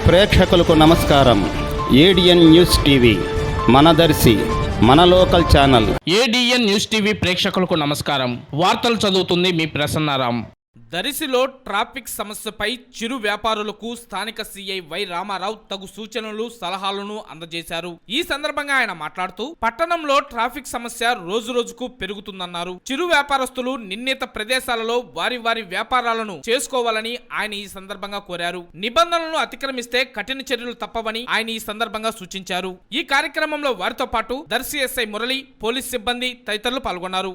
ప్రేక్షకులకు నమస్కారం. ADN news TV మనదర్శి మన local channel. ADN news TV ప్రేక్షకులకు నమస్కారం. వార్తలు చదువుతుంది మీ ప్రసన్నారాం. దరిసిలో ట్రాఫిక్ సమస్యపై చిరు వ్యాపారులకు స్థానిక సీఐ వై రామారావు తగు సూచనలు సలహాలను అందజేశారు. ఈ సందర్భంగా ఆయన మాట్లాడుతూ పట్టణంలో ట్రాఫిక్ సమస్య రోజు రోజుకు పెరుగుతుందన్నారు. చిరు వ్యాపారస్తులు నిర్ణీత ప్రదేశాలలో వారి వారి వ్యాపారాలను చేసుకోవాలని ఆయన ఈ సందర్భంగా కోరారు. నిబంధనలను అతిక్రమిస్తే కఠిన చర్యలు తప్పవని ఆయన ఈ సందర్భంగా సూచించారు. ఈ కార్యక్రమంలో వారితో పాటు దర్శి ఎస్ఐ మురళి, పోలీస్ సిబ్బంది తదితరులు పాల్గొన్నారు.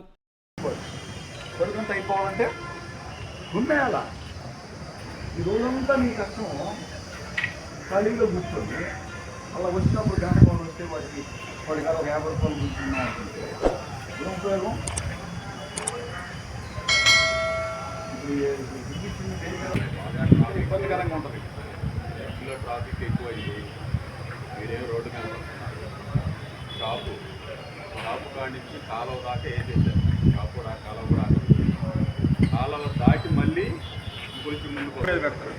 గుమ్మేయాల ఈ రోజంతా నీ కష్టం ఖాళీగా కూర్చోండి. అలా వచ్చినప్పుడు గంట వస్తే వాడికి ఒక 50 రూపాయలు కూర్చున్నా అనుకుంటే ఏం ఉపయోగం? ఇబ్బందికరంగా ఉంటుంది. ఇంట్లో ట్రాఫిక్ ఎక్కువ అయింది. మీరేం రోడ్డు కనబడుతున్నారు. షాపు కాడి నుంచి కాలువ దాకా వేసేసారు. షాపు కూడా కాలువ కూడా కాలువ దాటి మళ్ళీ కొంచెం ముందు పెడతారు.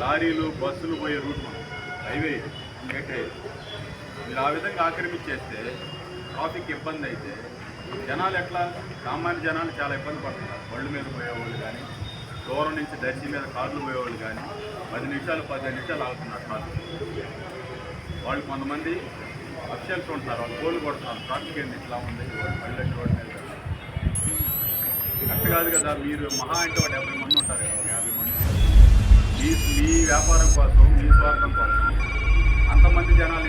లారీలు బస్సులు పోయే రూట్ మనం హైవే మీరు ఆ విధంగా ఆక్రమించేస్తే ట్రాఫిక్ ఇబ్బంది అయితే జనాలు ఎట్లా, సామాన్య జనాలు చాలా ఇబ్బంది పడుతున్నారు. బళ్ళు మీద పోయేవాళ్ళు కానీ, దూరం నుంచి దర్శి మీద కార్లు పోయేవాళ్ళు కానీ 10 నిమిషాలు 15 నిమిషాలు ఆగుతున్నారు కార్లు. వాళ్ళు కొంతమంది అఫిషియల్స్ ఉంటున్నారు, వాళ్ళు గోళ్ళు కొడుతున్నారు. ట్రాఫిక్ ఏంటి ఇట్లా ఉంది, బళ్ళు రోడ్డు మీద కరెక్ట్ కాదు కదా. మీరు మహా అంటే 70 మంది ఉంటారు కదా, 50 మంది. మీ వ్యాపారం కోసం, మీ స్వార్థం కోసం అంతమంది జనాలు